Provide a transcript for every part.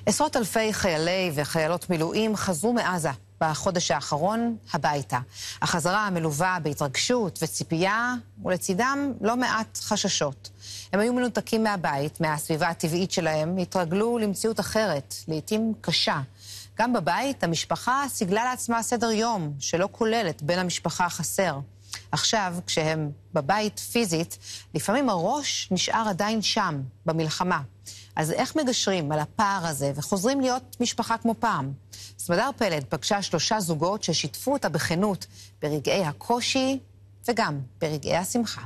עשרות אלפי חיילי וחיילות מילואים חזרו מעזה בחודש האחרון הביתה. החזרה מלווה בהתרגשות וציפייה, ולצידם לא מעט חששות. הם היו מנותקים מהבית, מהסביבה הטבעית שלהם, התרגלו למציאות אחרת, לעתים קשה. גם בבית המשפחה סיגלה לעצמה סדר יום שלא כולל את בן המשפחה החסר. עכשיו, כשהם בבית פיזית, לפעמים הראש נשאר עדיין שם, במלחמה. אז איך מגשרים על הפער הזה וחוזרים להיות משפחה כמו פעם? סמדר פלד פגשה 3 זוגות ששיתפו אותה בכנות ברגעי הקושי וגם ברגעי השמחה.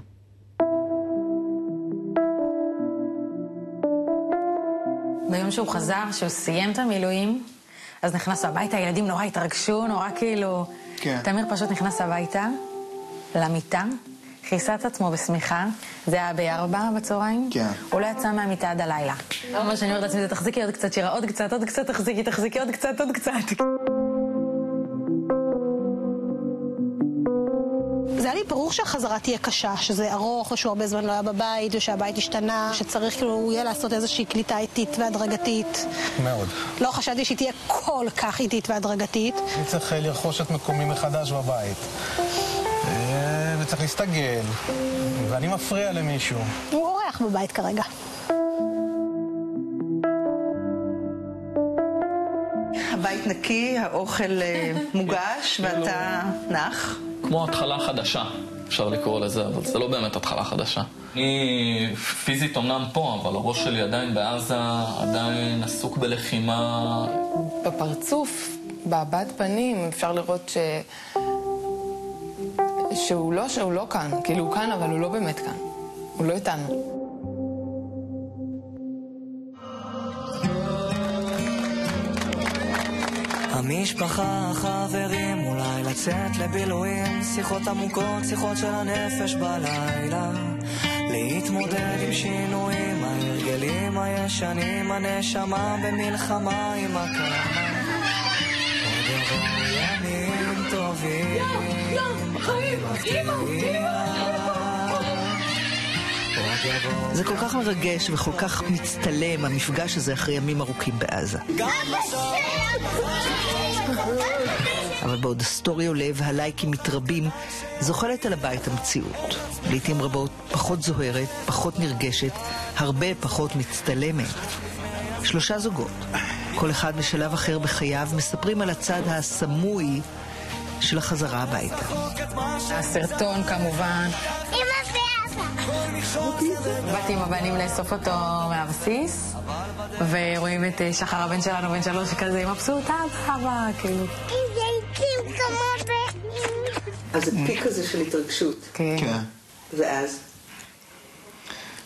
ביום שהוא חזר, שהוא סיים את המילואים, אז נכנס הביתה, הילדים נורא התרגשו, נורא כאילו... כן. תמיר פשוט נכנס הביתה, למיטה, חיסה את עצמו בשמיכה, זה היה ב4 בצהריים, כן. הוא לא יצא מהמיטה עד הלילה. מה שאני אומרת לעצמי, תחזיקי עוד קצת שירה, עוד קצת, תחזיקי עוד קצת. זה היה לי ברור שהחזרה תהיה קשה, שזה ארוך, ושהוא הרבה זמן לא היה בבית, ושהבית השתנה, שצריך כאילו הוא יהיה לעשות איזושהי קליטה איטית והדרגתית. מאוד. לא חשבתי שהיא תהיה כל כך איטית והדרגתית. אני צריך לרכוש את מקומי מחדש בבית. וצריך להסתגל, ואני מפריע למישהו. הוא אורח בבית כרגע. הבית נקי, האוכל מוגש, ואתה נח. כמו התחלה חדשה, אפשר לקרוא לזה, אבל זה לא באמת התחלה חדשה. אני פיזית אומנם פה, אבל הראש שלי עדיין בעזה, עדיין עסוק בלחימה. בפרצוף, בהבעת פנים, אפשר לראות שהוא לא כאן. כאילו הוא כאן, אבל הוא לא באמת כאן. הוא לא איתנו. המשפחה, החברים, אולי לצאת לבילויים, שיחות עמוקות, שיחות של הנפש בלילה, להתמודד עם שינויים, ההרגלים הישנים, הנשמה במלחמה עם הקרמה. עוד יבואו ימים טובים, זה כל כך מרגש וכל כך מצטלם המפגש הזה אחרי ימים ארוכים בעזה. אבל בעוד הסטורי עולה והלייקים מתרבים, זוחלת על הבית המציאות. לעתים רבות פחות זוהרת, פחות נרגשת, הרבה פחות מצטלמת. 3 זוגות, כל אחד בשלב אחר בחייו, מספרים על הצד הסמוי של החזרה הביתה. הסרטון כמובן. באתי עם הבנים לאסוף אותו מהבסיס, ורואים את שחר הבן שלנו, בן 3, כזה מבסוט, אבא, כאילו. אז זה פיק כזה של התרגשות. כן. ואז?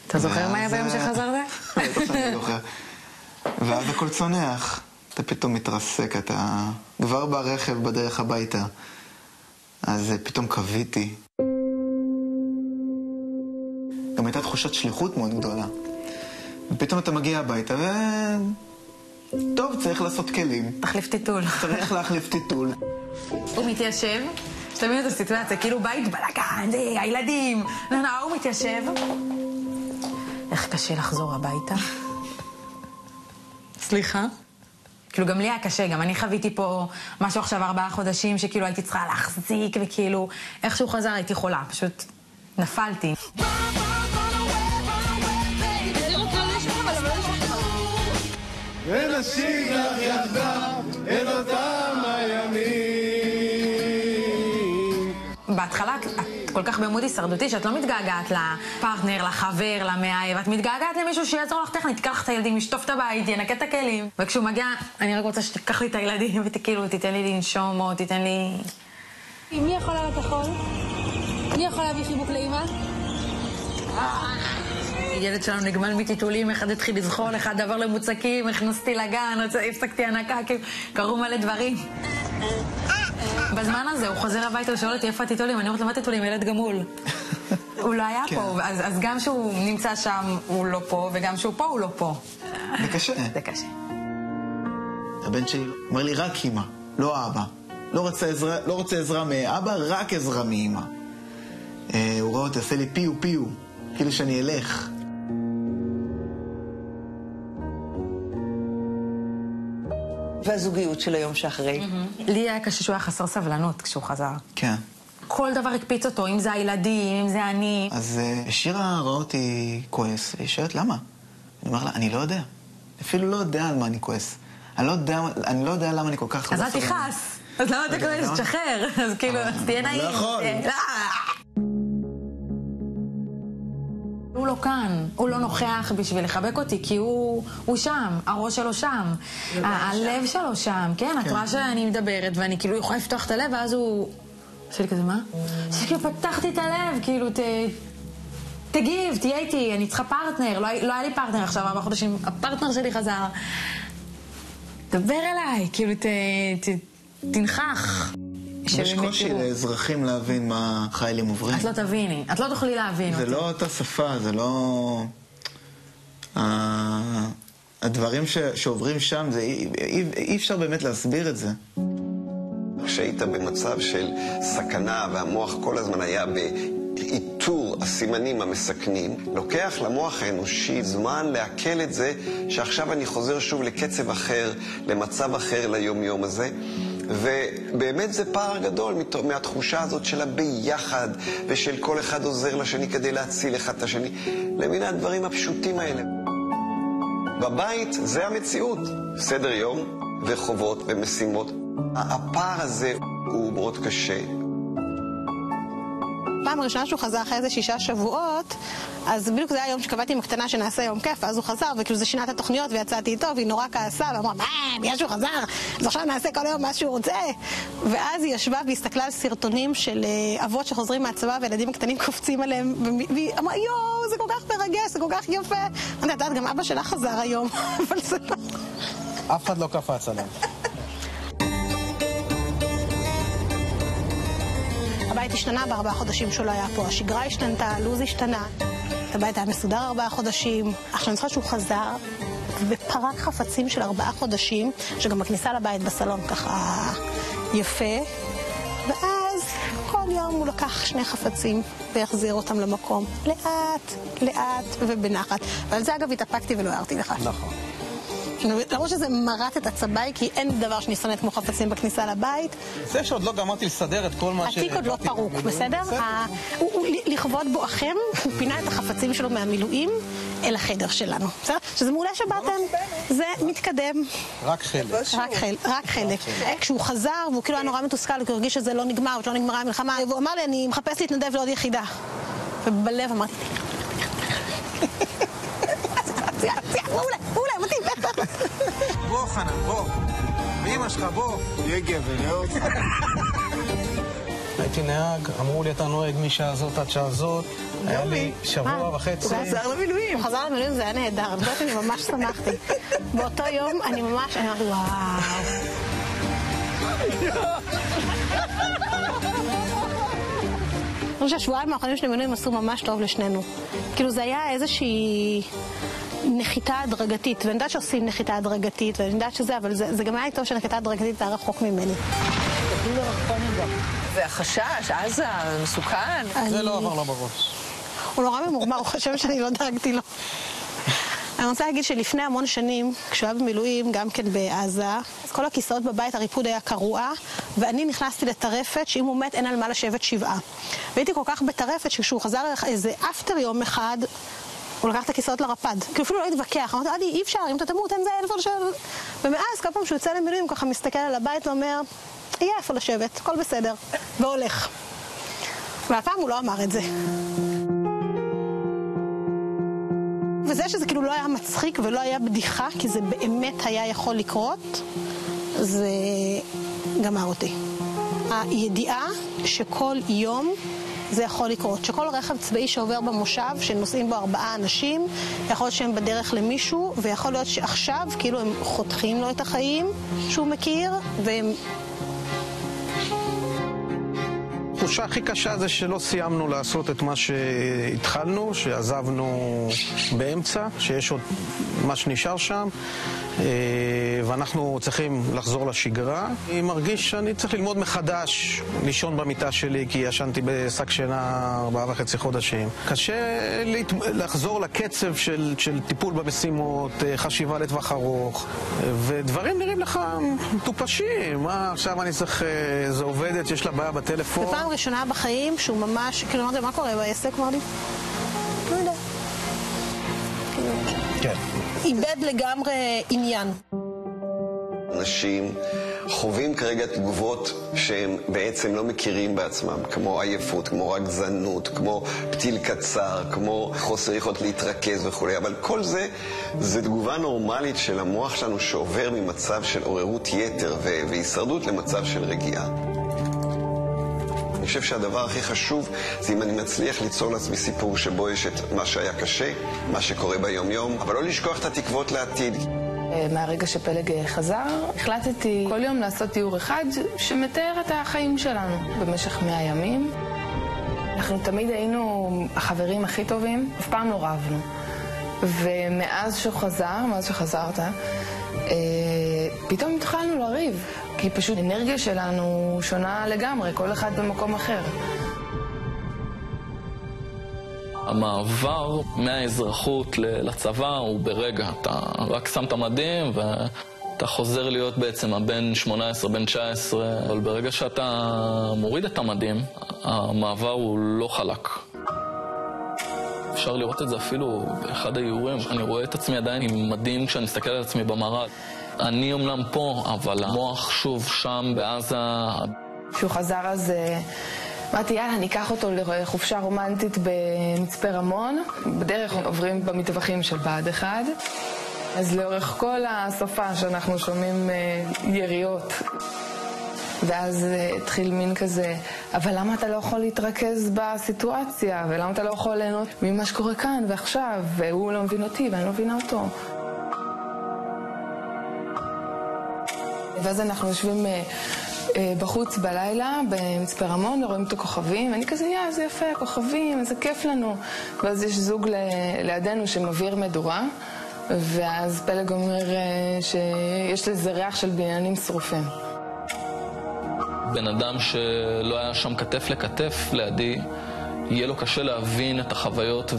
אתה זוכר מה היה ביום שחזרת? אני זוכר. ואז הכל צונח. אתה פתאום מתרסק, אתה כבר ברכב בדרך הביתה. אז פתאום קוויתי. גם הייתה תחושת שליחות מאוד גדולה. ופתאום אתה מגיע הביתה טוב, צריך לעשות כלים. תחליף טיטול. צריך להחליף טיטול. הוא מתיישב, שתמיד את הסיטואציה, כאילו בית בלגן, הילדים. הוא מתיישב. איך קשה לחזור הביתה? סליחה? כאילו גם לי היה קשה, גם אני חוויתי פה משהו עכשיו 4 חודשים, שכאילו הייתי צריכה להחזיק, וכאילו איכשהו חזר הייתי חולה, פשוט נפלתי. ונשיג לך יחדיו את אותם הימים. בהתחלה את כל כך במוד הישרדותי שאת לא מתגעגעת לפרטנר, לחבר, למאהב, את מתגעגעת למישהו שיעזור לך טכנית, תיקח לך את הילדים, ישטוף את הבית, ינקה את הכלים. וכשהוא מגיע, אני רק רוצה שתיקח לי את הילדים ותכאילו תיתן לי לנשום או תיתן לי... מי יכול על התחול? מי יכול להביא חיבוק לאמא? ילד שלנו נגמל מטיטולים, אחד התחיל לזחול, אחד עבר למוצקים, הכנסתי לגן, הפסקתי הנקה, קרו מלא דברים. בזמן הזה הוא חוזר הביתה, הוא שואל אותי איפה הטיטולים, אני אומרת למה טיטולים, ילד גמול. הוא לא היה פה, אז גם שהוא נמצא שם הוא לא פה, וגם שהוא פה הוא לא פה. זה קשה. זה קשה. הבן שלי אומר לי רק אמא, לא אבא. לא רוצה עזרה מאבא, רק עזרה מאמא. הוא רואה אותי, עושה לי פיו, כאילו שאני אלך. והזוגיות של היום שאחרי? לי היה קשה שהוא היה חסר סבלנות כשהוא חזר. כן. כל דבר הקפיץ אותו, אם זה הילדים, אם זה אני. אז שירה ראה אותי כועס, והיא שואלת למה? אני אומר לה, אני לא יודע. אפילו לא יודע על מה אני כועס. אני לא יודע למה אני כל כך... אז אל תכעס. אז למה אתה כועס? תשחרר. אז כאילו, תהיה נעים. לא יכול. הוא לא כאן, הוא לא נוכח בשביל לחבק אותי, כי הוא שם, הראש שלו שם, הלב שלו שם, כן? את רואה שאני מדברת ואני כאילו יכולה לפתוח את הלב, ואז הוא... עושה לי כזה, מה? שכאילו פתחתי את הלב, כאילו, תגיב, תהיה איתי, אני צריכה פרטנר, לא היה לי פרטנר עכשיו, 4 חודשים, הפרטנר שלי חזר. דבר אליי, כאילו, תנחח. יש קושי לאזרחים להבין מה חיילים עוברים. את לא תביני, את לא תוכלי להבין אותי. זה לא אותה שפה, זה לא... הדברים שעוברים שם, אי אפשר באמת להסביר את זה. כשהיית במצב של סכנה והמוח כל הזמן היה באיתור הסימנים המסכנים, לוקח למוח האנושי זמן לעכל את זה שעכשיו אני חוזר שוב לקצב אחר, למצב אחר ליום-יום הזה. ובאמת זה פער גדול מהתחושה הזאת של הביחד ושל כל אחד עוזר לשני כדי להציל אחד את השני, למין הדברים הפשוטים האלה. בבית זה המציאות, סדר יום וחובות ומשימות. הפער הזה הוא מאוד קשה. פעם הראשונה שהוא חזר אחרי איזה 6 שבועות, אז בדיוק זה היה היום שקבעתי עם הקטנה שנעשה יום כיף, אז הוא חזר, וכאילו זה שינה את התוכניות ויצאתי איתו, והיא נורא כעסה, ואמרה, מה, בגלל שהוא חזר, אז עכשיו נעשה כל היום מה שהוא רוצה. ואז היא ישבה והסתכלה על סרטונים של אבות שחוזרים מהצבא, וילדים הקטנים קופצים עליהם, והיא אמרה, יואו, זה כל כך מרגש, זה כל כך יפה. אני יודעת, גם אבא שלה חזר היום, אבל זה לא... אף אחד לא קפץ עליהם. הבית השתנה ב4 חודשים שהוא לא היה פה, השגרה השתנתה, הלוז השתנה. הבית היה מסודר 4 חודשים. עכשיו אני זוכרת שהוא חזר ופרק חפצים של 4 חודשים, שגם בכניסה לבית בסלון ככה יפה. ואז כל יום הוא לקח 2 חפצים והחזיר אותם למקום. לאט, לאט ובנחת. ועל זה אגב התאפקתי ולא הערתי לך. נכון. למרות שזה מרט את הצבאי, כי אין דבר שאני שונאת כמו חפצים בכניסה לבית. זה שעוד לא גמרתי לסדר את כל מה ש... התיק עוד לא פרוק, בסדר? לכבוד בואכם, הוא פינה את החפצים שלו מהמילואים אל החדר שלנו. בסדר? שזה מעולה שבאתם, זה מתקדם. רק חלק. רק חלק. כשהוא חזר, והוא כאילו היה נורא מתוסכל, הוא הרגיש שזה לא נגמר, שלא נגמרה המלחמה, והוא אמר לי, אני מחפש להתנדב לעוד יחידה. ובלב אמרתי, מעולה, מתאים, בוא חנן, בוא. ואמא שלך, בוא. תהיה גבר, מאוד. הייתי נהג, אמרו לי, אתה נוהג משעה זאת עד שעה זאת. היה לי 1.5 שבוע. הוא חזר למילואים. הוא חזר למילואים, זה היה נהדר. אני חושבת, אני ממש שמחתי. באותו יום אני ממש, אני אמרתי, וואו. אני חושבת שהשבועיים האחרונים של המילואים עשו ממש טוב לשנינו. כאילו זה היה איזושהי נחיתה הדרגתית, ואני יודעת שעושים נחיתה הדרגתית, ואני יודעת שזה, אבל זה גם היה טוב שנחיתה הדרגתית היה רחוק ממני. והחשש, עזה, מסוכן. זה לא עבר לו בראש. הוא נורא ממורמר, הוא חושב שאני לא דאגתי לו. אני רוצה להגיד שלפני המון שנים, כשהוא היה במילואים, גם כן בעזה, אז כל הכיסאות בבית, הריפוד היה קרוע, ואני נכנסתי לטרפת שאם הוא מת אין על מה לשבת 7. והייתי כל כך בטרפת שכשהוא חזר איזה אפטר יום אחד, הוא לקח את הכיסאות לרפד. כאילו אפילו לא התווכח. אמרתי, אי אפשר, אם אתה תמות, אין זה איפה לשבת. ומאז, כל פעם שהוא יוצא למילואים, ככה מסתכל על הבית ואומר, יהיה איפה לשבת, הכל בסדר. והולך. והפעם הוא לא אמר את זה. וזה שזה כאילו לא היה מצחיק ולא היה בדיחה, כי זה באמת היה יכול לקרות, זה גמר אותי. הידיעה שכל יום זה יכול לקרות. שכל רכב צבאי שעובר במושב, שנוסעים בו 4 אנשים, יכול להיות שהם בדרך למישהו, ויכול להיות שעכשיו כאילו הם חותכים לו את החיים שהוא מכיר, והם... התחושה הכי קשה זה שלא סיימנו לעשות את מה שהתחלנו, שעזבנו באמצע, שיש עוד מה שנשאר שם, ואנחנו צריכים לחזור לשגרה, אני מרגיש שאני צריך ללמוד מחדש, לישון במיטה שלי, כי ישנתי בשק שינה 4.5 חודשים. קשה לחזור לקצב של טיפול במשימות, חשיבה לטווח ארוך, ודברים נראים לך מטופשים. מה, עכשיו אני צריך איזו עובדת שיש לה בעיה בטלפון? זו פעם ראשונה בחיים שהוא ממש, כאילו, מה קורה בעסק? אמר לי, לא יודע. כן. איבד לגמרי עניין. אנשים חווים כרגע תגובות שהם בעצם לא מכירים בעצמם, כמו עייפות, כמו רגזנות, כמו פתיל קצר, כמו חוסר יכולת להתרכז וכו'. אבל כל זה תגובה נורמלית של המוח שלנו שעובר ממצב של עוררות יתר והישרדות למצב של רגיעה. אני חושב שהדבר הכי חשוב זה אם אני מצליח ליצור לעצמי סיפור שבו יש את מה שהיה קשה, מה שקורה ביום-יום, אבל לא לשכוח את התקוות לעתיד. מהרגע שפלג חזר, החלטתי כל יום לעשות תיאור אחד שמתאר את החיים שלנו במשך 100 ימים. אנחנו תמיד היינו החברים הכי טובים, אף פעם לא רבנו. ומאז שהוא חזר, מאז שחזרת, פתאום התחלנו לריב. כי פשוט האנרגיה שלנו שונה לגמרי, כל אחד במקום אחר. המעבר מהאזרחות לצבא הוא ברגע. אתה רק שם את המדים ואתה חוזר להיות בעצם הבן 18, בן 19. אבל ברגע שאתה מוריד את המדים, המעבר הוא לא חלק. אפשר לראות את זה אפילו באחד האיורים. אני רואה את עצמי עדיין עם מדים כשאני מסתכל על עצמי במראה. אני אומנם פה, אבל המוח שוב שם בעזה. כשהוא חזר אז אמרתי, יאללה, אני אקח אותו לחופשה רומנטית במצפה רמון. בדרך עוברים במטווחים של בה"ד 1. אז לאורך כל הסופה שאנחנו שומעים יריות. ואז התחיל מין כזה, אבל למה אתה לא יכול להתרכז בסיטואציה? ולמה אתה לא יכול ליהנות ממה שקורה כאן ועכשיו? והוא לא מבין אותי ואני לא מבינה אותו. ואז אנחנו יושבים בחוץ בלילה, במצפה רמון, רואים את הכוכבים, אני כזה, איזה יפה, הכוכבים, איזה כיף לנו. ואז יש זוג לידינו שמבעיר מדורה, ואז פלג אומר שיש לזה ריח של בניינים שרופים. בן אדם שלא היה שם כתף לכתף לידי, יהיה לו קשה להבין את החוויות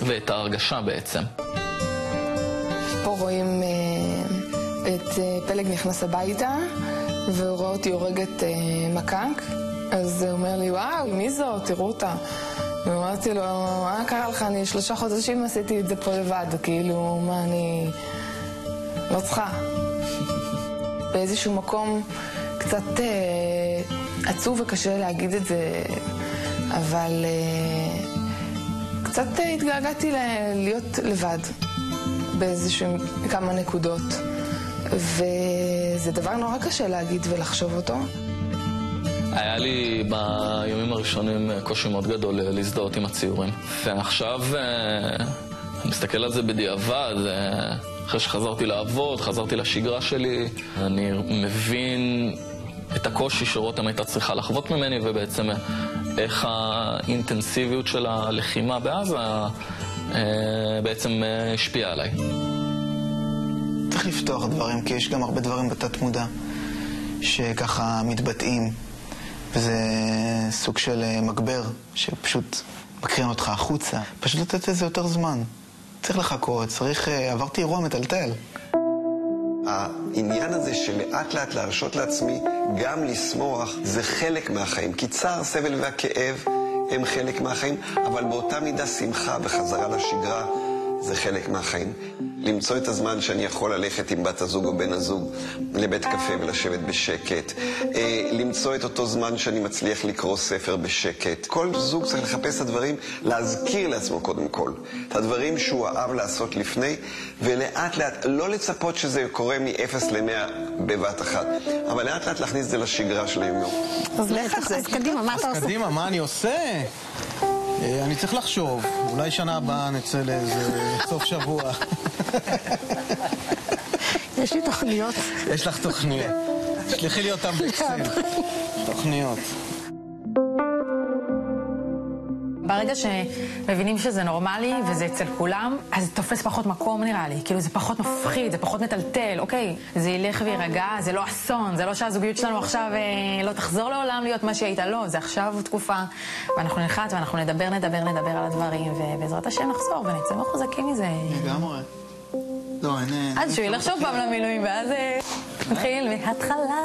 ואת ההרגשה בעצם. פה רואים את פלג נכנס הביתה, והוא רואה אותי הורגת מקק, אז הוא אומר לי, וואו, מי זאת? תראו אותה. ואמרתי לו, מה קרה לך? אני 3 חודשים עשיתי את זה פה לבד, כאילו, מה, אני לא צריכה. באיזשהו מקום קצת עצוב וקשה להגיד את זה, אבל קצת התגעגעתי להיות לבד באיזשהו כמה נקודות. וזה דבר נורא קשה להגיד ולחשוב אותו. היה לי ביומים הראשונים קושי מאוד גדול להזדהות עם הציורים. ועכשיו אני מסתכל על זה בדיעבד, אחרי שחזרתי לעבוד, חזרתי לשגרה שלי, אני מבין את הקושי שרותם הייתה צריכה לחוות ממני, ובעצם איך האינטנסיביות של הלחימה בעזה בעצם השפיעה עליי. צריך לפתוח דברים, כי יש גם הרבה דברים בתת מודע שככה מתבטאים, וזה סוג של מגבר שפשוט מקרין אותך החוצה. פשוט לתת לזה יותר זמן. צריך לחכות, עברתי אירוע מטלטל. העניין הזה שלאט לאט להרשות לעצמי גם לשמוח זה חלק מהחיים, כי צער, סבל והכאב הם חלק מהחיים, אבל באותה מידה שמחה וחזרה לשגרה זה חלק מהחיים. למצוא את הזמן שאני יכול ללכת עם בת הזוג או בן הזוג לבית קפה ולשבת בשקט. למצוא את אותו זמן שאני מצליח לקרוא ספר בשקט. כל זוג צריך לחפש את הדברים, להזכיר לעצמו קודם כל. את הדברים שהוא אהב לעשות לפני, ולאט לאט, לא לצפות שזה קורה מ-0 ל-100 בבת אחת, אבל לאט לאט להכניס את זה לשגרה של היום-יום. אז קדימה, מה אתה עושה? אז קדימה, מה אני עושה? אני צריך לחשוב, אולי שנה הבאה נצא לאיזה סוף שבוע. יש לי תוכניות. יש לך תוכניות. שלחי לי אותם באקסל. תוכניות. ברגע שמבינים שזה נורמלי וזה אצל כולם, אז זה תופס פחות מקום נראה לי. כאילו זה פחות מפחיד, זה פחות מטלטל, אוקיי? זה ילך וירגע, זה לא אסון, זה לא שהזוגיות שלנו עכשיו לא תחזור לעולם להיות מה שהיית, לא, זה עכשיו תקופה, ואנחנו נלחץ ואנחנו נדבר על הדברים, ובעזרת השם נחזור ונצא מחוזקים מזה. לגמרי. לא, אין... אז שהוא ילך שוב פעם למילואים, ואז נתחיל מההתחלה,